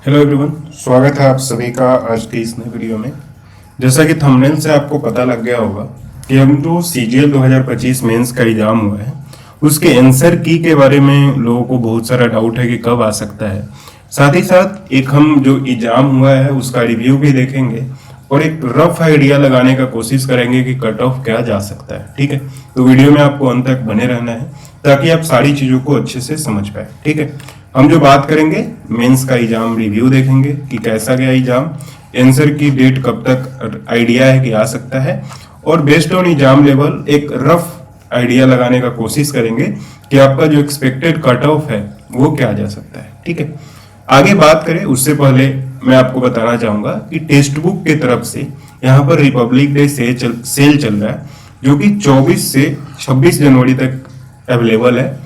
Hello everyone, स्वागत है आप सभी का आज की इस नई वीडियो में। जैसा कि थंबनेल से आपको पता लग गया होगा कि हम जो सीजीएल 2025 मेंस का एग्जाम हुआ है उसके आंसर की के बारे में लोगों को बहुत सारा डाउट है कि कब आ सकता है। साथ ही साथ एक हम जो एग्जाम हुआ है उसका रिव्यू भी देखेंगे और एक रफ आइडिया लगाने का कोशिश करेंगे कि कट ऑफ क्या जा सकता है। ठीक है, तो वीडियो में आपको अंत तक बने रहना है ताकि आप सारी चीजों को अच्छे से समझ पाए। ठीक है, हम जो बात करेंगे मेंस का एग्जाम रिव्यू देखेंगे कि कैसा गया एग्जाम, आंसर की डेट कब तक आइडिया है कि आ सकता है, और बेस्ड ऑन एग्जाम लेवल एक रफ आइडिया लगाने का कोशिश करेंगे कि आपका जो एक्सपेक्टेड कट ऑफ है वो क्या जा सकता है। ठीक है, आगे बात करें उससे पहले मैं आपको बताना चाहूंगा कि टेक्स्ट बुक की तरफ से यहाँ पर रिपब्लिक डे सेल चल रहा है जो कि 24 से 26 जनवरी तक अवेलेबल है।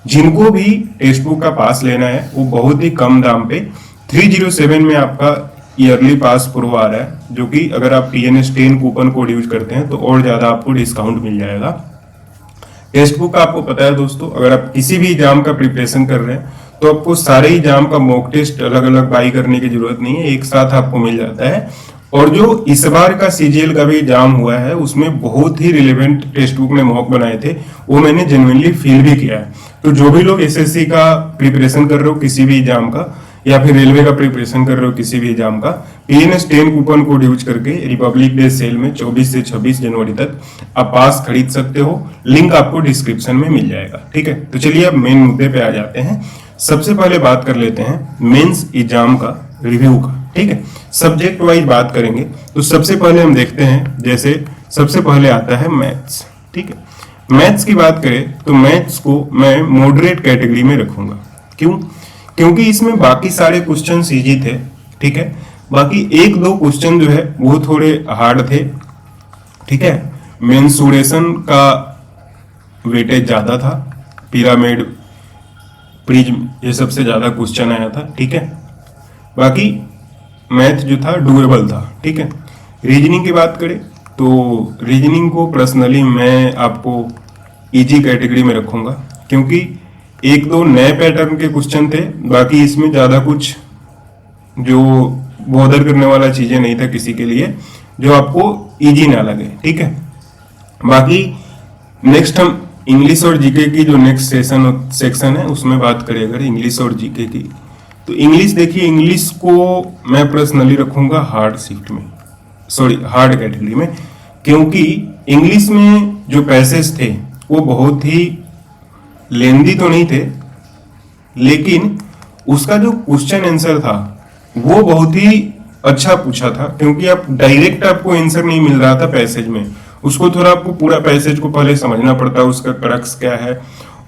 जिनको भी टेक्स्ट बुक का पास लेना है वो बहुत ही कम दाम पे 307 में आपका ईयरली पास प्रो आ रहा है, जो कि अगर आप TNS 10 कूपन कोड यूज करते हैं तो और ज्यादा आपको डिस्काउंट मिल जाएगा। टेक्स्ट बुक का आपको पता है दोस्तों, अगर आप किसी भी एग्जाम का प्रिपरेशन कर रहे हैं तो आपको सारे एग्जाम का मॉक टेस्ट अलग अलग बाई करने की जरूरत नहीं है, एक साथ आपको मिल जाता है। और जो इस बार का सीजीएल का भी एग्जाम हुआ है उसमें बहुत ही रिलेवेंट टेक्स्ट बुक में मॉक बनाए थे, वो मैंने जेन्युइनली फील भी किया है। तो जो भी लोग एसएससी का प्रिपरेशन कर रहे हो किसी भी एग्जाम का, या फिर रेलवे का प्रिपरेशन कर रहे हो किसी भी एग्जाम का, TNS 10 कूपन कोड यूज करके रिपब्लिक डे सेल में 24 से 26 जनवरी तक आप पास खरीद सकते हो। लिंक आपको डिस्क्रिप्शन में मिल जाएगा। ठीक है, तो चलिए अब मेन मुद्दे पे आ जाते हैं। सबसे पहले बात कर लेते हैं मेंस एग्जाम का रिव्यू का। ठीक है, सब्जेक्ट वाइज बात करेंगे तो सबसे पहले हम देखते हैं, जैसे सबसे पहले आता है मैथ्स। ठीक है, मैथ्स की बात करें तो मैथ्स को मैं मॉडरेट कैटेगरी में रखूंगा। क्यों? क्योंकि इसमें बाकी सारे क्वेश्चन इजी थे। ठीक है, बाकी एक दो क्वेश्चन जो है वो थोड़े हार्ड थे। ठीक है, मेंसुरेशन का वेटेज ज्यादा था, पिरामिड, प्रिज्म, ये सबसे ज्यादा क्वेश्चन आया था। ठीक है, बाकी मैथ जो था डुएबल था। ठीक है, रीजनिंग की बात करें तो रीजनिंग को पर्सनली मैं आपको इजी कैटेगरी में रखूंगा, क्योंकि एक दो नए पैटर्न के क्वेश्चन थे, बाकी इसमें ज्यादा कुछ जो बॉदर करने वाला चीजें नहीं था किसी के लिए, जो आपको इजी ना लगे। ठीक है, बाकी नेक्स्ट हम इंग्लिश और जीके की जो नेक्स्ट सेक्शन है उसमें बात करें अगर इंग्लिश और जीके की, तो इंग्लिश देखिए, इंग्लिश को मैं पर्सनली रखूंगा हार्ड शिफ्ट में, सॉरी हार्ड कैटेगरी में, क्योंकि इंग्लिश में जो पैसेज थे वो बहुत ही लेंदी तो नहीं थे, लेकिन उसका जो क्वेश्चन आंसर था वो बहुत ही अच्छा पूछा था, क्योंकि आप डायरेक्ट आपको आंसर नहीं मिल रहा था पैसेज में, उसको थोड़ा आपको पूरा पैसेज को पहले समझना पड़ता है, उसका क्रक्स क्या है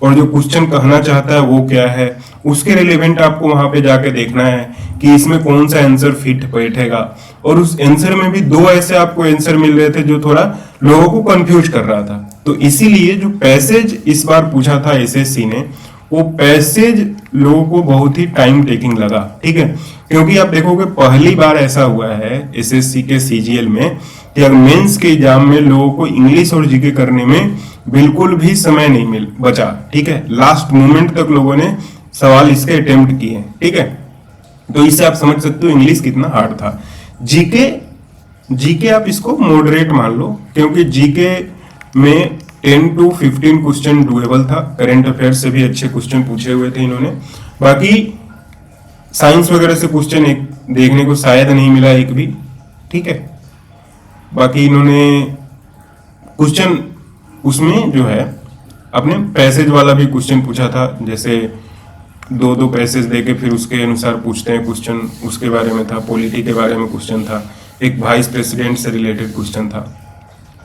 और जो क्वेश्चन कहना चाहता है वो क्या है, उसके रिलेवेंट आपको वहां पे जाके देखना है कि इसमें कौन सा आंसर फिट बैठेगा। और उस आंसर में भी दो ऐसे आपको आंसर मिल रहे थे जो थोड़ा लोगों को कंफ्यूज कर रहा था। तो इसीलिए जो पैसेज इस बार पूछा था एसएससी ने, वो पैसेज लोगों को बहुत ही टाइम टेकिंग लगा। ठीक है, क्योंकि आप देखोगे पहली बार ऐसा हुआ है एसएससी के सीजीएल में कि अगर मेंस के एग्जाम में लोगों को इंग्लिश और जीके करने में बिल्कुल भी समय नहीं मिल बचा। ठीक है, लास्ट मोमेंट तक लोगों ने सवाल इसके अटेम्प्ट किए। ठीक है, तो इससे आप समझ सकते हो इंग्लिश कितना हार्ड था। जीके आप इसको मॉडरेट मान लो, क्योंकि जीके में 10 to 15 क्वेश्चन डुएबल था, करंट अफेयर से भी अच्छे क्वेश्चन पूछे हुए थे इन्होंने। बाकी साइंस वगैरह से क्वेश्चन एक देखने को शायद नहीं मिला एक भी। ठीक है, बाकी इन्होंने क्वेश्चन उसमें जो है अपने पैसेज वाला भी क्वेश्चन पूछा था, जैसे दो दो पैसेज देके फिर उसके अनुसार पूछते हैं क्वेश्चन, उसके बारे में था, पॉलिटी के बारे में क्वेश्चन था, एक वाइस प्रेसिडेंट से रिलेटेड क्वेश्चन था।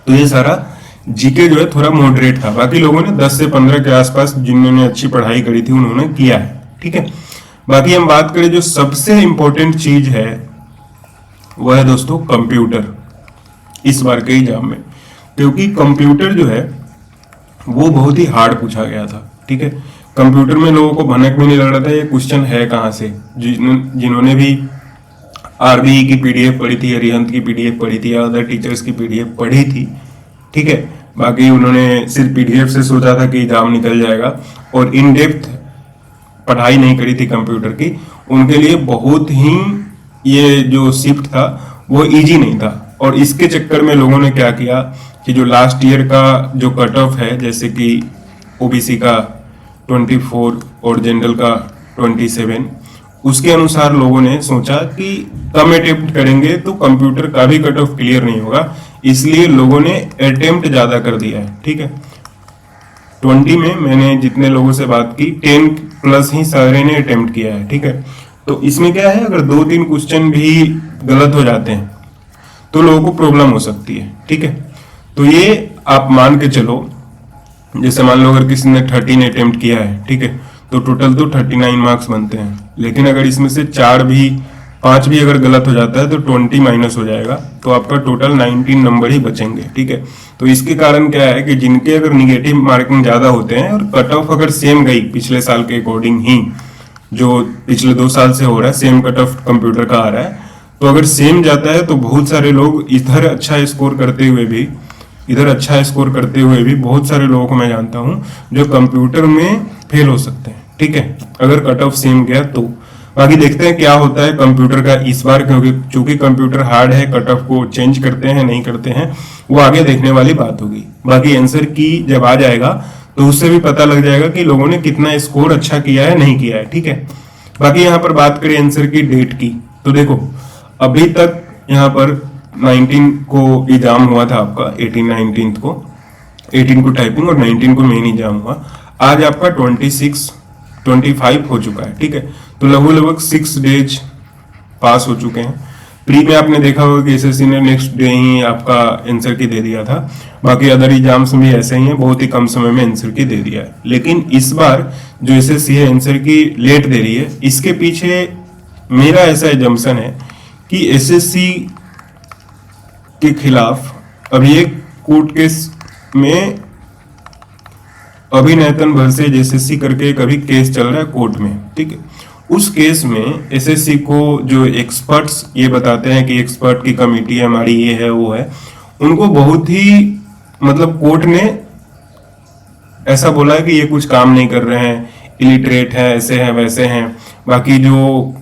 तो ये सारा जीके जो है थोड़ा मॉडरेट था। बाकी लोगों ने 10 से 15 के आसपास जिन्होंने अच्छी पढ़ाई करी थी उन्होंने किया है। ठीक है, बाकी हम बात करें जो सबसे इंपॉर्टेंट चीज है वह है दोस्तों कंप्यूटर इस बार के एग्जाम में, क्योंकि कंप्यूटर जो है वो बहुत ही हार्ड पूछा गया था। ठीक है, कंप्यूटर में लोगों को भनक भी नहीं लग रहा था ये क्वेश्चन है कहाँ से। जिन्होंने भी आरबीई की पीडीएफ पढ़ी थी, अरिहंत की पीडीएफ पढ़ी थी या अदर टीचर्स की पीडीएफ पढ़ी थी, ठीक है, बाकी उन्होंने सिर्फ पीडीएफ से सोचा था कि एग्जाम निकल जाएगा, और इन डेप्थ पढ़ाई नहीं करी थी कंप्यूटर की, उनके लिए बहुत ही ये जो शिफ्ट था वो इजी नहीं था। और इसके चक्कर में लोगों ने क्या किया कि जो लास्ट ईयर का जो कट ऑफ है, जैसे कि ओबीसी का 24 और जनरल का 27, उसके अनुसार लोगों ने सोचा कि कम अटेम्प्ट करेंगे तो कंप्यूटर का भी कट ऑफ क्लियर नहीं होगा, इसलिए लोगों ने अटेम्प्ट ज्यादा कर दिया है। ठीक है, 20 में मैंने जितने लोगों से बात की 10 प्लस ही सारे ने अटेम्प्ट किया है। ठीक है, तो इसमें क्या है, अगर 2-3 क्वेश्चन भी गलत हो जाते हैं तो लोगों को प्रॉब्लम हो सकती है। ठीक है, तो ये आप मान के चलो, जैसे मान लो अगर किसी ने 13 अटेम्प्ट किया है, ठीक है, तो टोटल तो 39 मार्क्स बनते हैं, लेकिन अगर इसमें से 5 भी अगर गलत हो जाता है तो 20 माइनस हो जाएगा, तो आपका टोटल 19 नंबर ही बचेंगे। ठीक है, तो इसके कारण क्या है कि जिनके अगर निगेटिव मार्किंग ज्यादा होते हैं और कट ऑफ अगर सेम गई पिछले साल के अकॉर्डिंग ही, जो पिछले 2 साल से हो रहा है सेम कट ऑफ कंप्यूटर का आ रहा है, तो अगर सेम जाता है तो बहुत सारे लोग इधर अच्छा स्कोर करते हुए भी बहुत सारे लोगों को मैं जानता हूं जो कंप्यूटर में फेल हो सकते हैं। ठीक है, अगर कट ऑफ सेम गया तो। बाकी देखते हैं क्या होता है कंप्यूटर का इस बार, क्योंकि चूंकि कंप्यूटर हार्ड है, कट ऑफ को चेंज करते हैं नहीं करते हैं वो आगे देखने वाली बात होगी। बाकी आंसर की जब आ जाएगा तो उससे भी पता लग जाएगा कि लोगों ने कितना स्कोर अच्छा किया है नहीं किया है। ठीक है, बाकी यहाँ पर बात करें आंसर की डेट की, तो देखो अभी तक यहाँ पर 19 को एग्जाम हुआ था आपका, 18 को टाइपिंग और 19 को मेन एग्जाम हुआ। आज आपका 25 हो चुका है। ठीक है, तो लगभग 6 डेज पास हो चुके हैं। प्री में आपने देखा होगा कि एसएससी ने नेक्स्ट डे ही आपका आंसर की दे दिया था, बाकी अदर एग्जाम्स भी ऐसे ही हैं, बहुत ही कम समय में आंसर की दे दिया है। लेकिन इस बार जो एसएससी है आंसर की लेट दे रही है, इसके पीछे मेरा ऐसा एजम्पशन है कि एसएससी के खिलाफ अभी एक कोर्ट केस में अभिनयतन भरसेज एसएससी करके एक अभी केस चल रहा है कोर्ट में। ठीक है, उस केस में एसएससी को जो एक्सपर्ट्स ये बताते हैं कि एक्सपर्ट की कमेटी हमारी ये है वो है, उनको बहुत ही मतलब कोर्ट ने ऐसा बोला है कि ये कुछ काम नहीं कर रहे हैं, इलिटरेट हैं, ऐसे हैं वैसे हैं। बाकी जो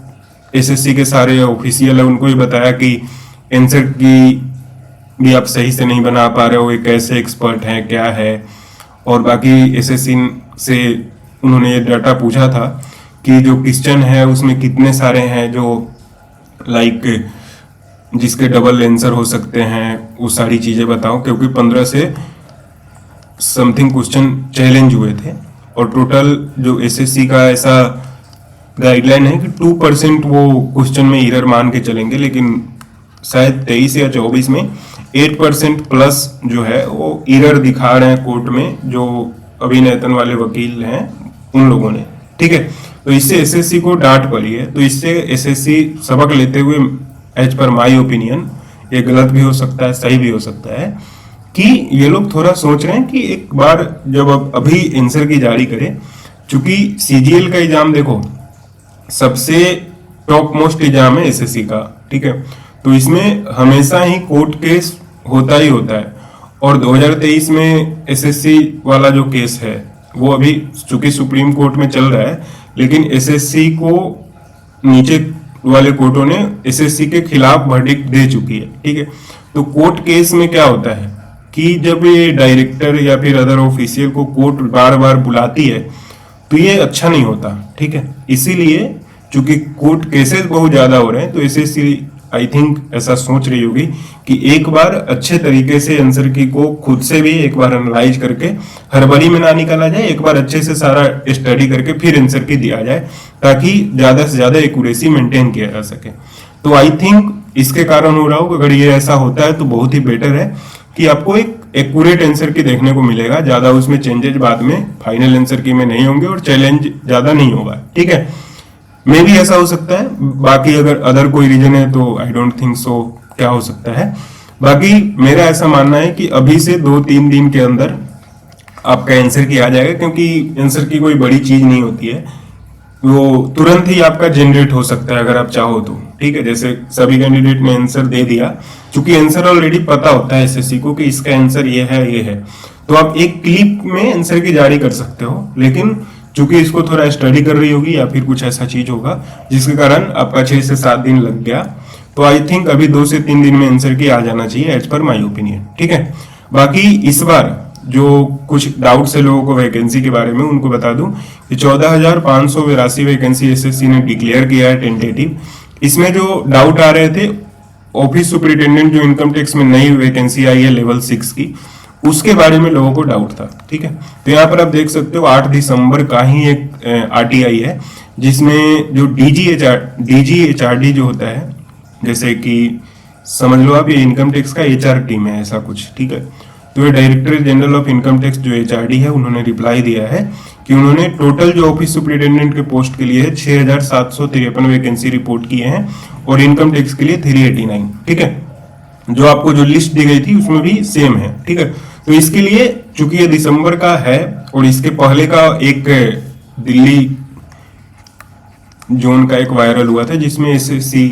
एसएससी के सारे ऑफिशियल है उनको ही बताया कि आंसर की भी आप सही से नहीं बना पा रहे हो, ये कैसे एक्सपर्ट हैं क्या है। और बाकी एसएससी से उन्होंने ये डाटा पूछा था कि जो क्वेश्चन है उसमें कितने सारे हैं जो लाइक जिसके डबल आंसर हो सकते हैं, वो सारी चीजें बताओ, क्योंकि 15 से समथिंग क्वेश्चन चैलेंज हुए थे। और टोटल जो एसएससी का ऐसा गाइडलाइन है कि 2% वो क्वेश्चन में एरर मान के चलेंगे, लेकिन शायद 23 या 24 में 8% प्लस जो है वो एरर दिखा रहे हैं कोर्ट में, जो अभिनयतन वाले वकील हैं उन लोगों ने। ठीक है, तो इससे एसएससी को डांट पड़ी है। तो इससे एसएससी सबक लेते हुए एज पर माय ओपिनियन, ये गलत भी हो सकता है सही भी हो सकता है, कि ये लोग थोड़ा सोच रहे हैं कि एक बार जब अभी आंसर की जारी करें, चूंकि सीजीएल का एग्जाम देखो सबसे टॉप मोस्ट एग्जाम है एसएससी का। ठीक है, तो इसमें हमेशा ही कोर्ट केस होता ही होता है। और 2023 में एसएससी वाला जो केस है वो अभी चूंकि सुप्रीम कोर्ट में चल रहा है, लेकिन एसएससी को नीचे वाले कोर्टों ने एसएससी के खिलाफ वर्डिक्ट दे चुकी है। ठीक है, तो कोर्ट केस में क्या होता है कि जब ये डायरेक्टर या फिर अदर ऑफिशियल को कोर्ट बार बार बुलाती है तो ये अच्छा नहीं होता। ठीक है, इसीलिए चूंकि कोर्ट केसेस बहुत ज्यादा हो रहे हैं तो एसएससी आई थिंक ऐसा सोच रही होगी कि एक बार अच्छे तरीके से आंसर की को खुद से भी एक बार एनालाइज करके हड़बड़ी में ना निकाला जाए, एक बार अच्छे से सारा स्टडी करके फिर आंसर की दिया जाए, ताकि ज्यादा से ज्यादा एक्यूरेसी मेंटेन किया जा सके। तो आई थिंक इसके कारण हो रहा हो, अगर ये ऐसा होता है तो बहुत ही बेटर है कि आपको एक एक्यूरेट आंसर की देखने को मिलेगा, ज्यादा उसमें चेंजेस बाद में फाइनल आंसर की में नहीं होंगे और चैलेंज ज्यादा नहीं होगा। ठीक है, मे भी ऐसा हो सकता है, बाकी अगर अदर कोई रीजन है तो आई डोंट थिंक सो क्या हो सकता है। बाकी मेरा ऐसा मानना है कि अभी से 2-3 दिन के अंदर आपका आंसर की आ जाएगा, क्योंकि आंसर की कोई बड़ी चीज नहीं होती है, वो तुरंत ही आपका जनरेट हो सकता है अगर आप चाहो तो। ठीक है, जैसे सभी कैंडिडेट ने आंसर दे दिया, क्योंकि आंसर ऑलरेडी पता होता है एसएससी को कि इसका आंसर ये है, तो आप एक क्लिक में आंसर की जारी कर सकते हो। लेकिन चूंकि इसको थोड़ा स्टडी कर रही होगी या फिर कुछ ऐसा चीज होगा जिसके कारण आपका 6 से 7 दिन लग गया। तो आई थिंक अभी 2 से 3 दिन में आंसर की आ जाना चाहिए एज पर माई ओपिनियन। ठीक है, बाकी इस बार जो कुछ डाउट्स है लोगों को वैकेंसी के बारे में उनको बता दूं कि 14,582 वैकेंसी एसएससी ने डिक्लेयर किया है टेंटेटिव। इसमें जो डाउट आ रहे थे ऑफिस सुपरिटेंडेंट जो इनकम टैक्स में नई वैकेंसी आई है लेवल 6 की, उसके बारे में लोगों को डाउट था। ठीक है, तो यहाँ पर आप देख सकते हो 8 दिसंबर का ही एक आरटीआई है जिसमें जो डीजीएचआरडी जो होता है, जैसे कि समझ लो आप ये इनकम टैक्स का एचआर टीम है ऐसा कुछ। ठीक है, तो ये director general of income tax जो एचआरडी है उन्होंने रिप्लाई दिया है कि उन्होंने टोटल जो ऑफिस सुपरिटेंडेंट के पोस्ट के लिए है 6,753 वैकेंसी रिपोर्ट किए हैं और इनकम टैक्स के लिए 389। ठीक है, जो आपको जो लिस्ट दी गई थी उसमें भी सेम है। ठीक है, तो इसके लिए चूंकि ये दिसंबर का है और इसके पहले का एक दिल्ली जोन का एक वायरल हुआ था जिसमें एसएससी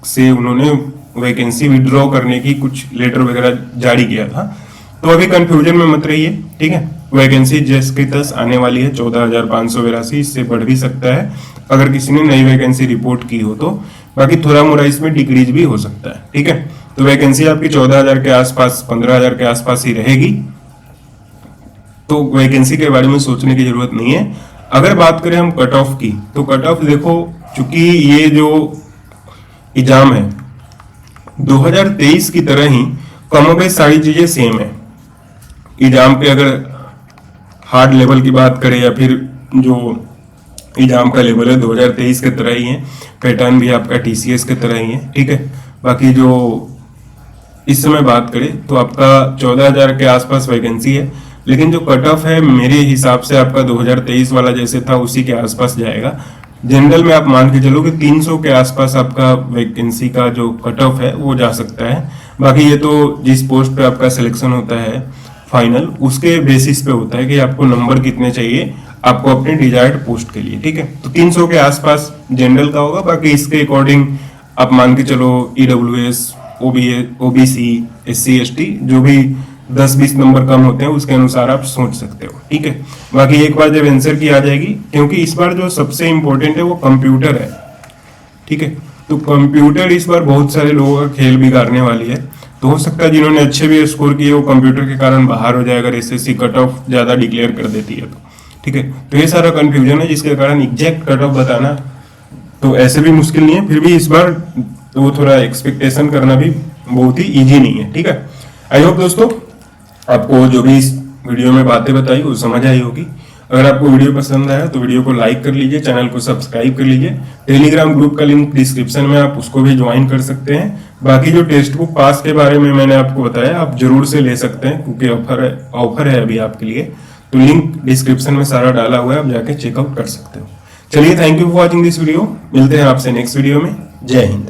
से उन्होंने वैकेंसी विड्रॉ करने की कुछ लेटर वगैरह जारी किया था। तो अभी कंफ्यूजन में मत रहिए। ठीक है, वैकेंसी जैसे की तस आने वाली है 14,582, इससे बढ़ भी सकता है अगर किसी ने नई वैकेंसी रिपोर्ट की हो तो। बाकी थोड़ा मोड़ा इसमें डिक्रीज भी हो सकता है। ठीक है, तो वैकेंसी आपकी 14,000 के आसपास 15,000 के आसपास ही रहेगी, तो वैकेंसी के बारे में सोचने की जरूरत नहीं है। अगर बात करें हम कट ऑफ की, तो कट ऑफ देखो चूंकि ये जो एग्जाम है 2023 की तरह ही कमोबेश सारी चीजें सेम है। एग्जाम पे अगर हार्ड लेवल की बात करें या फिर जो एग्जाम का लेवल है 2023 के तरह ही है, पैटर्न भी आपका टीसीएस के तरह ही है। ठीक है, बाकी जो इस समय बात करें तो आपका 14,000 के आसपास वैकेंसी है, लेकिन जो कट ऑफ है मेरे हिसाब से आपका 2023 वाला जैसे था उसी के आसपास जाएगा। जनरल में आप मान के चलो कि 300 के आसपास आपका वैकेंसी का जो कट ऑफ है वो जा सकता है। बाकी ये तो जिस पोस्ट पे आपका सिलेक्शन होता है फाइनल, उसके बेसिस पे होता है कि आपको नंबर कितने चाहिए आपको अपने डिजायर्ड पोस्ट के लिए। ठीक है, तो 300 के आसपास जनरल का होगा। बाकी इसके अकॉर्डिंग आप मान के चलो ईडब्ल्यूएस, ओबीसी, एससी, एसटी जो भी 10-20 नंबर कम होते हैं उसके अनुसार आप सोच सकते हो। ठीक है, बाकी एक बार जब आंसर की आ जाएगी, क्योंकि इस बार जो सबसे इंपॉर्टेंट है वो कंप्यूटर है। ठीक है, तो कंप्यूटर इस बार बहुत सारे लोगों का खेल बिगाड़ने वाली है। तो हो सकता है जिन्होंने अच्छे भी स्कोर किए वो कंप्यूटर के कारण बाहर हो जाए अगर एसएससी कट ऑफ ज्यादा डिक्लेयर कर देती है तो। ठीक है, तो ये सारा कंफ्यूजन है जिसके कारण एग्जैक्ट कट ऑफ बताना तो ऐसे भी मुश्किल नहीं है, फिर भी इस बार तो वो थोड़ा एक्सपेक्टेशन करना भी बहुत ही इजी नहीं है। ठीक है, आई होप दोस्तों आपको जो भी इस वीडियो में बातें बताई वो समझ आई होगी। अगर आपको वीडियो पसंद आया तो वीडियो को लाइक कर लीजिए, चैनल को सब्सक्राइब कर लीजिए। टेलीग्राम ग्रुप का लिंक डिस्क्रिप्शन में आप उसको भी ज्वाइन कर सकते हैं। बाकी जो टेक्स्ट बुक पास के बारे में मैंने आपको बताया आप जरूर से ले सकते हैं क्योंकि ऑफर है अभी आपके लिए। तो लिंक डिस्क्रिप्शन में सारा डाला हुआ है, आप जाके चेकआउट कर सकते हो। चलिए, thank you for watching this video. मिलते हैं आपसे नेक्स्ट वीडियो में। जय हिंद।